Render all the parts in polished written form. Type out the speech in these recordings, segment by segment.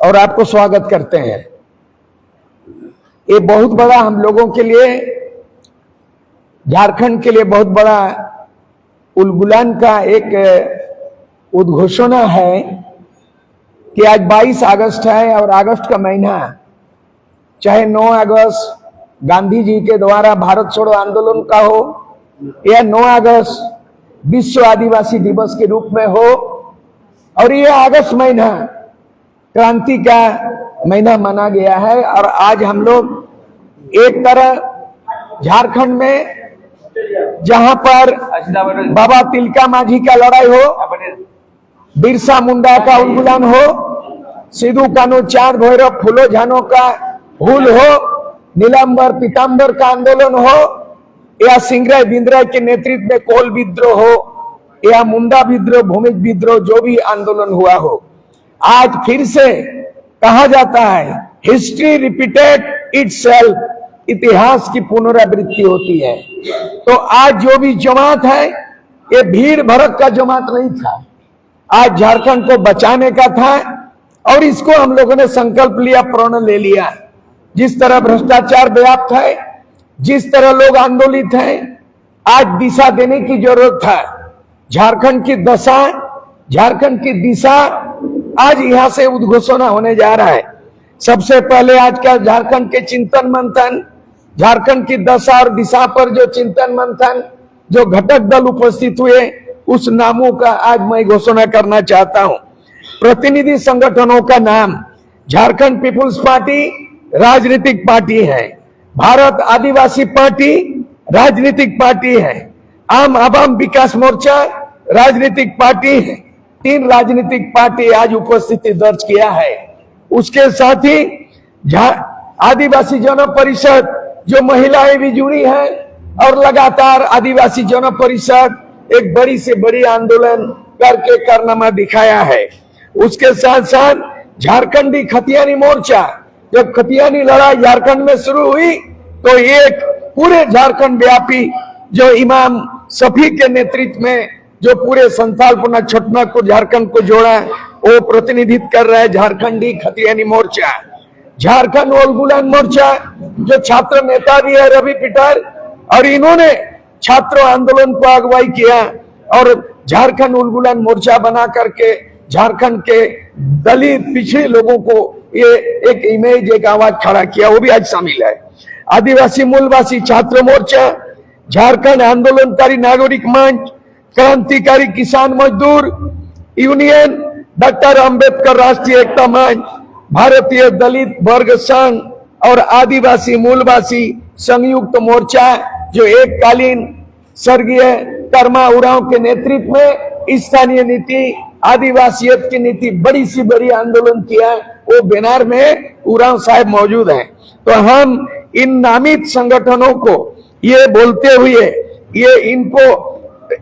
और आपको स्वागत करते हैं। ये बहुत बड़ा हम लोगों के लिए, झारखंड के लिए बहुत बड़ा उलगुलान का एक उद्घोषणा है कि आज 22 अगस्त है और अगस्त का महीना, चाहे 9 अगस्त गांधी जी के द्वारा भारत छोड़ो आंदोलन का हो या 9 अगस्त विश्व आदिवासी दिवस के रूप में हो, और ये अगस्त महीना क्रांति का महीना माना गया है। और आज हम लोग एक तरह झारखंड में जहां पर बाबा तिलका मांझी का लड़ाई हो, बिरसा मुंडा का उलगुलान हो, सिद्धू कान्हू चांद भैरव फूलो झानो का हुल हो, नीलांबर पीतांबर का आंदोलन हो, या सिंगराय बिंद्राय के नेतृत्व में कोल विद्रोह हो, या मुंडा विद्रोह, भूमिज विद्रोह, जो भी आंदोलन हुआ हो, आज फिर से कहा जाता है हिस्ट्री रिपीटेड इटसेल्फ, इतिहास की पुनरावृत्ति होती है। तो आज जो भी जमात है ये भीड़ भड़क का जमात नहीं था, आज झारखंड को बचाने का था और इसको हम लोगों ने संकल्प लिया, प्रण ले लिया। जिस तरह भ्रष्टाचार व्याप्त है, जिस तरह लोग आंदोलित हैं, आज दिशा देने की जरूरत था। झारखंड की दशा, झारखंड की दिशा आज यहां से उद्घोषणा होने जा रहा है। सबसे पहले आज का झारखंड के चिंतन मंथन, झारखंड की दशा और दिशा पर जो चिंतन मंथन, जो घटक दल उपस्थित हुए, उस नामों का आज मैं घोषणा करना चाहता हूं। प्रतिनिधि संगठनों का नाम झारखंड पीपुल्स पार्टी राजनीतिक पार्टी है, भारत आदिवासी पार्टी राजनीतिक पार्टी है, आम आवाम विकास मोर्चा राजनीतिक पार्टी है। 3 राजनीतिक पार्टी आज उपस्थिति दर्ज किया है। उसके साथ ही आदिवासी जन परिषद, जो महिलाएं भी जुड़ी हैं, और लगातार आदिवासी जन परिषद एक बड़ी से बड़ी आंदोलन करके कारनामा दिखाया है। उसके साथ साथ झारखंडी खतियानी मोर्चा, जब खतियानी लड़ाई झारखंड में शुरू हुई तो एक पूरे झारखंड व्यापी जो इमाम शफी के नेतृत्व में जो पूरे संथालपुना छटना को झारखंड को जोड़ा, वो प्रतिनिधित्व कर रहा है झारखंडी खतियानी मोर्चा। झारखंड उलगुलान मोर्चा, जो छात्र नेता भी है रवि पिटर, और इन्होंने छात्र आंदोलन को अगुवाई किया और झारखंड उलगुलान मोर्चा बना करके झारखंड के दलित पिछड़े लोगों को ये एक इमेज, एक आवाज खड़ा किया, वो भी आज शामिल है। आदिवासी मूलवासी छात्र मोर्चा, झारखंड आंदोलनकारी नागरिक मंच, क्रांतिकारी किसान मजदूर यूनियन, डॉक्टर अंबेडकर राष्ट्रीय एकता मंच, भारतीय दलित वर्ग संघ और आदिवासी मूलवासी संयुक्त मोर्चा, जो एक कालीन स्वर्गीय कर्मा उरांव के नेतृत्व में स्थानीय नीति, आदिवासियत की नीति, बड़ी सी बड़ी आंदोलन किया, वो बेनार में उरांव साहब मौजूद हैं। तो हम इन नामित संगठनों को ये बोलते हुए, ये इनको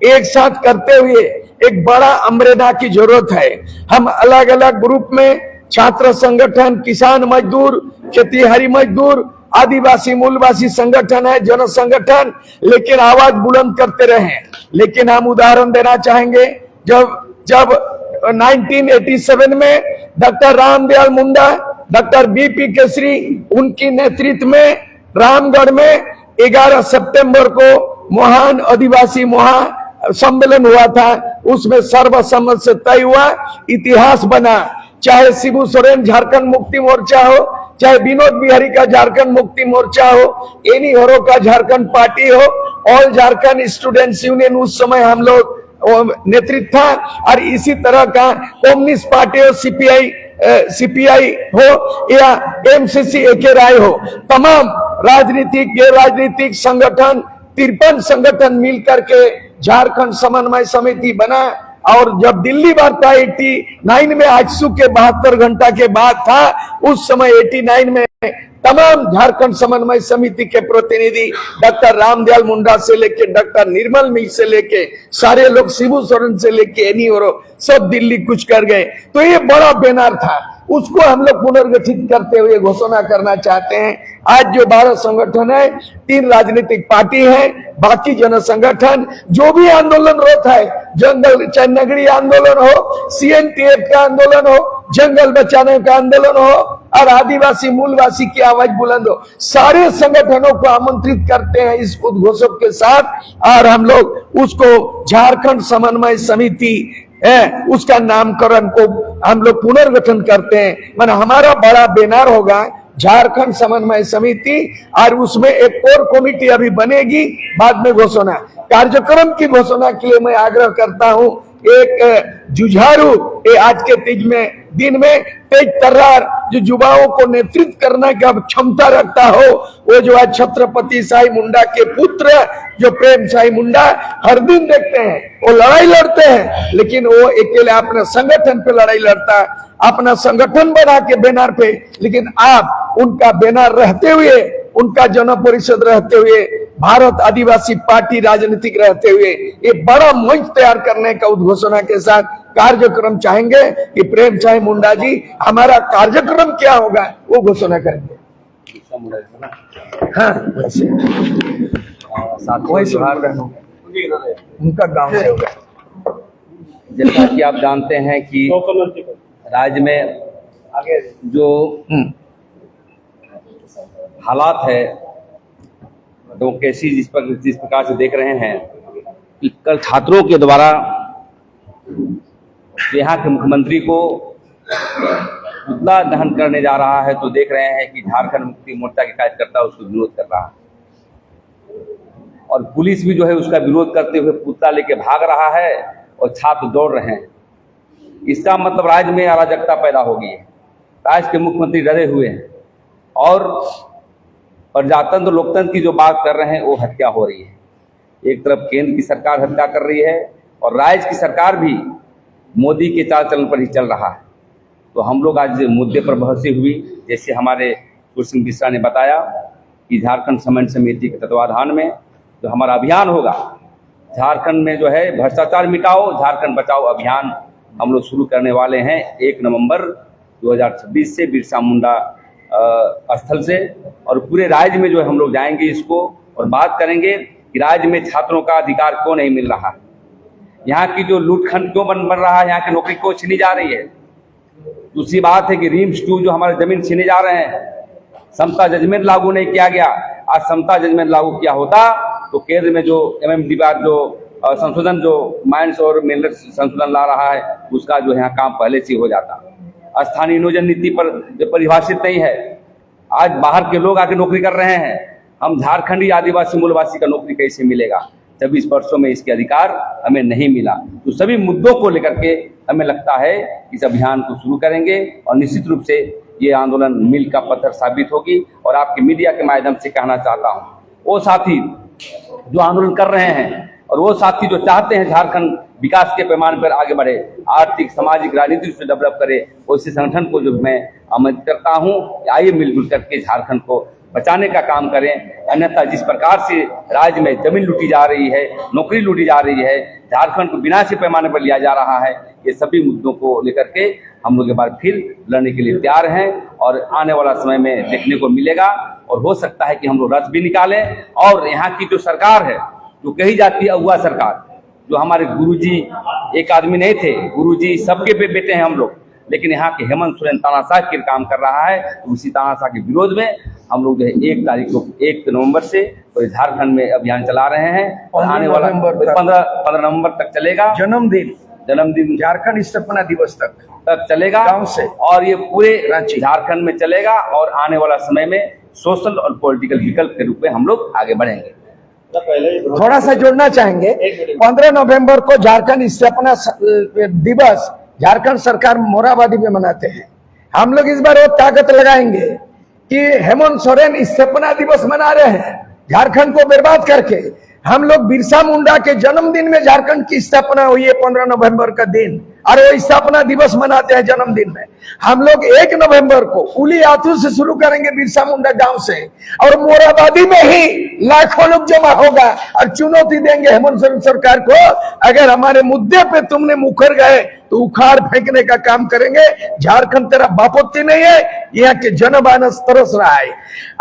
एक साथ करते हुए एक बड़ा अम्ब्रेला की जरूरत है। हम अलग अलग ग्रुप में छात्र संगठन, किसान मजदूर, खेतीहारी मजदूर, आदिवासी मूलवासी संगठन है, जन संगठन, लेकिन आवाज बुलंद करते रहे। लेकिन हम उदाहरण देना चाहेंगे, जब 1987 में doctor Ramdayal Munda, doctor BP Kesari, उनकी नेतृत्व में रामगढ़ में 11 सितंबर को महान आदिवासी सम्मेलन हुआ था, उसमें सर्वसम्मत से तय हुआ, इतिहास बना। चाहे शिबू सोरेन झारखंड मुक्ति मोर्चा हो, चाहे विनोद बिहारी का झारखंड मुक्ति मोर्चा हो, एनी होरो का झारखंड पार्टी हो, ऑल झारखंड स्टूडेंट्स यूनियन उस समय हम लोग नेतृत्व था, और इसी तरह का कम्युनिस्ट पार्टी हो, सीपीआई हो या एमसीसी एके राय हो, तमाम राजनीतिक गैर राजनीतिक संगठन 53 संगठन मिलकर के झारखंड समन्वय समिति बना। और जब दिल्ली वार्ता 89 में आजसू के 72 घंटा के बाद था, उस समय 89 में तमाम झारखंड समन्वय समिति के प्रतिनिधि डॉक्टर रामदयाल मुंडा से लेके डॉक्टर निर्मल मिश्र से लेके सारे लोग, शिबू सोरेन से लेके एनी और सब दिल्ली कुछ कर गए। तो ये बड़ा बैनर था, उसको हम लोग पुनर्गठित करते हुए घोषणा करना चाहते हैं। आज जो 12 संगठन है, 3 राजनीतिक पार्टी है, बाकी जन संगठन जो भी आंदोलनरत है, जंगल चाहे नगरी आंदोलन हो, सीएनटीएफ का आंदोलन हो, जंगल बचाने का आंदोलन हो और आदिवासी मूलवासी की आवाज बुलंद हो, सारे संगठनों को आमंत्रित करते हैं इस उद्घोषक के साथ। और हम लोग उसको झारखंड समन्वय समिति है, उसका नामकरण को हम लोग पुनर्गठन करते हैं। माने हमारा बड़ा बैनर होगा झारखंड समन्वय समिति, और उसमें एक कोर कमेटी अभी बनेगी, बाद में घोषणा। कार्यक्रम की घोषणा के लिए मैं आग्रह करता हूं, एक जुझारू आज के दिन में तेज तर्रार जो युवाओं को नेतृत्व करने का क्षमता रखता हो, वो जो है छत्रपति साई मुंडा के पुत्र जो प्रेम साई मुंडा, हर दिन देखते हैं वो लड़ाई लड़ते हैं, लेकिन वो अकेले अपने संगठन पे लड़ाई लड़ता है, अपना संगठन बना के बैनर पे। लेकिन आप उनका बैनर रहते हुए, उनका जन परिषद रहते हुए, भारत आदिवासी पार्टी राजनीतिक रहते हुए ये बड़ा मंच तैयार करने का उद्घोषणा के साथ कार्यक्रम चाहेंगे कि प्रेम साई मुंडा जी हमारा कार्यक्रम क्या होगा वो घोषणा करेंगे। हाँ, उनका गांव से होगा। जैसा कि आप जानते हैं कि राज्य में जो हालात है, डेमोक्रेसी जिस प्रकार से देख रहे हैं कि कल छात्रों के द्वारा यहाँ के मुख्यमंत्री को पुतला दहन करने जा रहा है, तो देख रहे हैं कि झारखंड मुक्ति मोर्चा के कार्यकर्ता उसको विरोध कर रहा है और पुलिस भी जो है उसका विरोध करते हुए पुतला लेके भाग रहा है और छात्र दौड़ रहे हैं। इसका मतलब राज्य में अराजकता पैदा हो गई है। राज्य के मुख्यमंत्री डरे हुए हैं और प्रजातंत्र लोकतंत्र की जो बात कर रहे हैं वो हत्या हो रही है। एक तरफ केंद्र की सरकार हत्या कर रही है और राज्य की सरकार भी मोदी के चाल चलन पर ही चल रहा है। तो हम लोग आज मुद्दे पर बहसी हुई, जैसे हमारे सूर्य सिंह मिश्रा ने बताया कि झारखंड समन्वय समिति के तत्वाधान में जो हमारा अभियान होगा, झारखंड में जो है भ्रष्टाचार मिटाओ झारखंड बचाओ अभियान हम लोग शुरू करने वाले हैं 1 नवंबर 2026 से बिरसा मुंडा स्थल से, और पूरे राज्य में जो है हम लोग जाएंगे इसको और बात करेंगे कि राज्य में छात्रों का अधिकार क्यों नहीं मिल रहा, यहाँ की जो लूटखंड क्यों बन रहा है, यहाँ की नौकरी क्यों छीनी जा रही है। दूसरी बात है कि रिम्स 2 जो हमारे जमीन छीने जा रहे हैं, समता जजमेंट लागू नहीं किया गया। आज समता जजमेंट लागू किया होता तो केंद्र में जो MMD जो संशोधन जो माइंस और मिनरल्स संशोधन ला रहा है उसका जो यहाँ काम पहले से हो जाता। स्थानीय नियोजन नीति पर जो परिभाषित नहीं है, आज बाहर के लोग आके नौकरी कर रहे हैं, हम झारखंडी आदिवासी मूलवासी का नौकरी कैसे मिलेगा। 26 वर्षों में इसके अधिकार हमें नहीं मिला। तो सभी मुद्दों को लेकर के हमें लगता है इस अभियान को शुरू करेंगे और निश्चित रूप से ये आंदोलन मील का पत्थर साबित होगी। और आपके मीडिया के माध्यम से कहना चाहता हूँ, वो साथी जो आंदोलन कर रहे हैं और वो साथी जो चाहते हैं झारखंड विकास के पैमाने पर आगे बढ़े, आर्थिक सामाजिक राजनीतिक से डेवलप करे, उसी संगठन को जो मैं आमंत्रित करता हूँ आइए मिलजुल करके झारखंड को बचाने का काम करें। अन्यथा जिस प्रकार से राज्य में जमीन लूटी जा रही है, नौकरी लूटी जा रही है, झारखंड को विनाशी पैमाने पर लिया जा रहा है, ये सभी मुद्दों को लेकर के हम लोग एक बार फिर लड़ने के लिए तैयार हैं और आने वाला समय में देखने को मिलेगा। और हो सकता है कि हम लोग रथ भी निकालें और यहाँ की जो सरकार है, जो कही जाती है अगुआ सरकार, जो हमारे गुरुजी एक आदमी नहीं थे, गुरुजी सबके बेटे हैं हम लोग, लेकिन यहाँ के हेमंत सोरेन तानाशाह के काम कर रहा है। तो उसी तानाशाह के विरोध में हम लोग जो है 1 नवंबर से तो झारखंड में अभियान चला रहे हैं और आने वाला 15 नवंबर तक चलेगा। जन्मदिन झारखंड स्थापना दिवस तक चलेगा गांव से, और ये पूरे झारखंड में चलेगा और आने वाला समय में सोशल और पॉलिटिकल विकल्प के रूप में हम लोग आगे बढ़ेंगे। थोड़ा सा जोड़ना चाहेंगे, 15 नवंबर को झारखंड स्थापना दिवस झारखंड सरकार मोराबादी में मनाते हैं। हम लोग इस बार वो ताकत लगाएंगे कि हेमंत सोरेन स्थापना दिवस मना रहे हैं झारखंड को बर्बाद करके। हम लोग बिरसा मुंडा के जन्मदिन में झारखंड की स्थापना हुई है 15 नवंबर का दिन, और वो स्थापना दिवस मनाते हैं जन्मदिन में। हम लोग 1 नवंबर को उली आथू से शुरू करेंगे बिरसा मुंडा गांव से, और मोराबादी में ही लाखों लोग जमा होगा और चुनौती देंगे हेमंत सोरेन सरकार को, अगर हमारे मुद्दे पे तुमने मुकर गए तो उखाड़ फेंकने का काम करेंगे। झारखंड तेरा बापोती नहीं है, यहाँ के जनमानस तरस रहा है।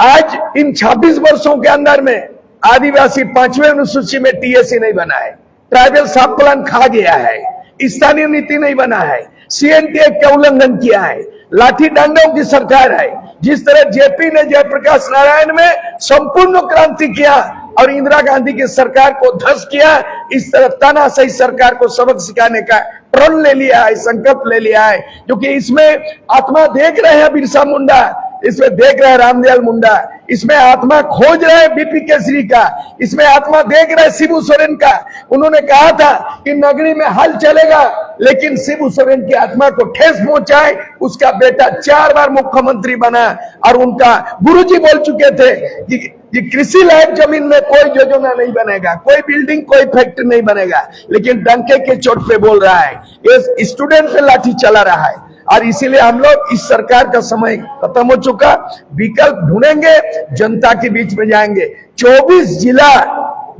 आज इन 26 वर्षों के अंदर में आदिवासी 5वें अनुसूची में TSC नहीं बना है, ट्राइबल सब प्लान खा गया है, स्थानीय नीति नहीं बना है, सीएनटी एक्ट का उल्लंघन किया है, लाठी डंडों की सरकार है। जिस तरह जेपी ने जयप्रकाश नारायण में संपूर्ण क्रांति किया और इंदिरा गांधी की सरकार को ध्वस्त किया, इस तरह तानाशाही सरकार को सबक सिखाने का प्रण ले लिया है, संकल्प ले लिया है। क्योंकि इसमें आत्मा देख रहे हैं बिरसा मुंडा, इसमें देख रहे हैं रामदयाल मुंडा, इसमें आत्मा खोज रहे हैं बीपी केसरी का, इसमें आत्मा देख रहे हैं शिबू सोरेन का। उन्होंने कहा था कि नगरी में हल चलेगा, लेकिन शिबू सोरेन की आत्मा को ठेस पहुंचाए। उसका बेटा 4 बार मुख्यमंत्री बना और उनका गुरुजी बोल चुके थे कि कृषि लायक जमीन में कोई योजना नहीं बनेगा, कोई बिल्डिंग, कोई फैक्ट्री नहीं बनेगा। लेकिन डंके के चोट पे बोल रहा है, ये स्टूडेंट पे लाठी चला रहा है। और इसीलिए हम लोग इस सरकार का समय खत्म हो चुका, विकल्प ढूंढेंगे, जनता के बीच में जाएंगे। 24 जिला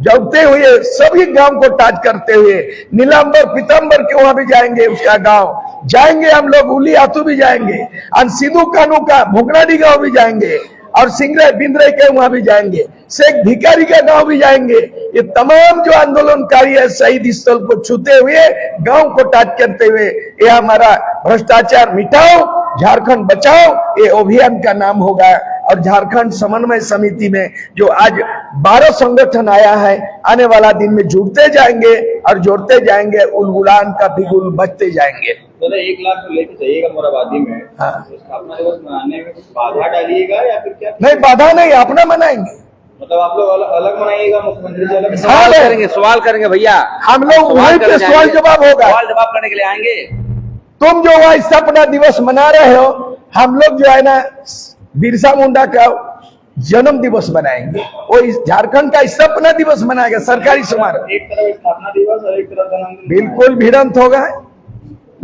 जबते हुए सभी गांव को टच करते हुए नीलांबर पीतांबर के वहां भी जाएंगे, उसका गांव जाएंगे हम लोग, उली आतू भी जाएंगे, और सिद्धू कानू का भोगनाडी गांव भी जाएंगे, और सिंगरे बिंद्रे के वहां भी जाएंगे, शेख भिखारी का गांव भी जाएंगे। ये तमाम जो आंदोलनकारी है शहीद स्थल को छूते हुए, गांव को टच करते हुए, ये हमारा भ्रष्टाचार मिटाओ, झारखंड बचाओ, ये अभियान का नाम होगा। और झारखंड समन्वय समिति में जो आज 12 संगठन आया है, आने वाला दिन में जुड़ते जाएंगे और जोड़ते जाएंगे, उलगुलान का बिगुल बचते जाएंगे। 1 लाख तो लेके जाइएगा मोराबादी में, हाँ। तो स्थापना दिवस मनाने में कुछ बाधा डालिएगा या फिर क्या? नहीं, बाधा नहीं, अपना मनाएंगे। मतलब आप लोग अलग मनाइएगा, मुख्यमंत्री जी अलग? सवाल करेंगे भैया, हम लोग वहीं पे सवाल जवाब होगा, सवाल जवाब करने के लिए आएंगे। तुम जो वहां स्थापना दिवस मना रहे हो, हम लोग जो है ना बिरसा मुंडा का जन्म दिवस मनाएंगे, वो इस झारखंड का स्थापना दिवस मनाएगा, सरकारी समारोह। एक तरफ स्थापना दिवस और एक तरफ जन्मदिन। बिल्कुल भिड़ंत होगा,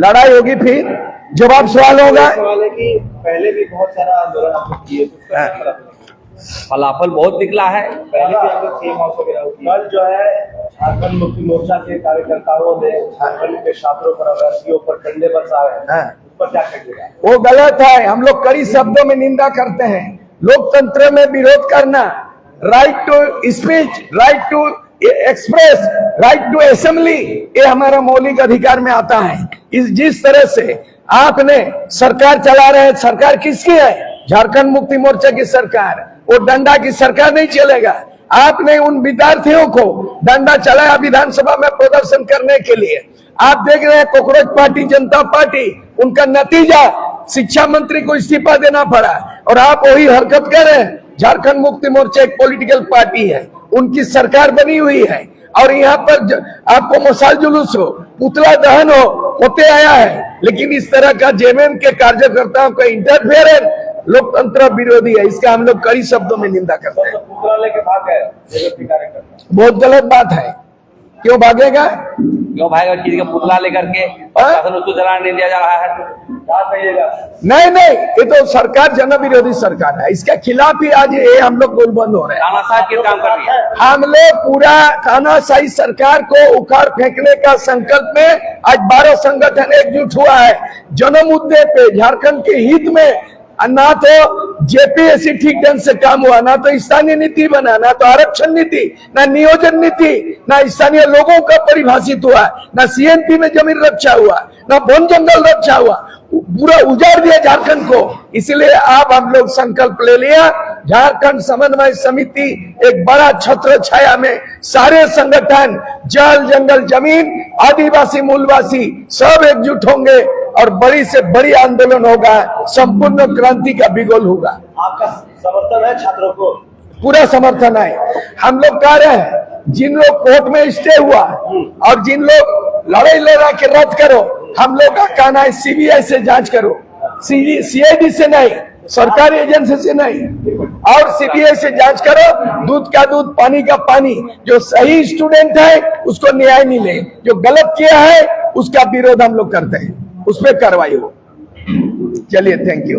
लड़ाई होगी, फिर जवाब सवाल होगा। सवाल है कि पहले भी बहुत सारा आंदोलन आप लोग किए, तो उसका क्या मतलब? फलाफल बहुत निकला है। पहले भी आप लोग सेम हाउस वगैरह होती है। कल जो है झारखंड मुक्ति मोर्चा के कार्यकर्ताओं ने झारखंड के छात्रों पर, अभ्यर्थियों पर डंडे बरसाए हैं, हाँ। उस पर क्या कहिएगा? वो गलत है, हम लोग कड़ी शब्दों में निंदा करते हैं। लोकतंत्र में विरोध करना, right to speech, right to express, right to assembly, ये हमारा मौलिक अधिकार में आता है। जिस तरह से आपने सरकार चला रहे हैं, सरकार किसकी है? झारखंड मुक्ति मोर्चा की सरकार। वो डंडा की सरकार नहीं चलेगा। आपने उन विद्यार्थियों को डंडा चलाया विधानसभा में प्रदर्शन करने के लिए। आप देख रहे हैं कॉकरोच पार्टी, जनता पार्टी, उनका नतीजा शिक्षा मंत्री को इस्तीफा देना पड़ा, और आप वही हरकत कर रहे हैं। झारखंड मुक्ति मोर्चा एक पॉलिटिकल पार्टी है, उनकी सरकार बनी हुई है, और यहाँ पर आपको मसाल जुलूस हो, पुतला दहन होते आया है। लेकिन इस तरह का जेएमएम के कार्यकर्ताओं का इंटरफेरेंस लोकतंत्र विरोधी है, इसका हम लोग कड़ी शब्दों में निंदा करते हैं। पुतला लेके भाग गए जेजेपी कार्यकर्ता, बहुत गलत बात है। क्यों भागेगा? क्यों भागेगा? किसी का पुतला लेकर के शासन उसको जलाने नहीं दिया जा रहा है, क्या कहिएगा? नहीं, ये तो सरकार जन विरोधी सरकार है, इसके खिलाफ ही आज ये हम लोग गोलबंद हो रहे हैं। तानाशाह के काम कर रही है। हम लोग पूरा तानाशाही सरकार को उखाड़ फेंकने का संकल्प में आज 12 संगठन एकजुट हुआ है। जन मुद्दे पे, झारखंड के हित में, ना तो जेपीएससी ठीक ढंग से काम हुआ, ना तो स्थानीय नीति बना, ना तो आरक्षण नीति, ना नियोजन नीति, ना स्थानीय लोगों का परिभाषित हुआ, ना सीएनपी में जमीन रक्षा हुआ, ना वन जंगल रक्षा हुआ, पूरा उजाड़ दिया झारखंड को। इसलिए आप हम लोग संकल्प ले लिया, झारखंड समन्वय समिति एक बड़ा छत्र छाया में सारे संगठन, जल जंगल जमीन, आदिवासी मूलवासी सब एकजुट होंगे और बड़ी से बड़ी आंदोलन होगा, संपूर्ण क्रांति का बिगुल होगा। आपका समर्थन है छात्रों को? पूरा समर्थन है। हम लोग कह रहे हैं जिन लोग कोर्ट में स्टे हुआ और जिन लोग लड़ाई लड़ा के रद्द करो, हम लोग का कहना है सीबीआई से जांच करो, सीआईडी से नहीं, सरकारी एजेंसी से नहीं, और सीबीआई से जांच करो। दूध का दूध, पानी का पानी। जो सही स्टूडेंट है उसको न्याय मिले, जो गलत किया है उसका विरोध हम लोग करते हैं, उस पर कार्रवाई हो। चलिए, थैंक यू।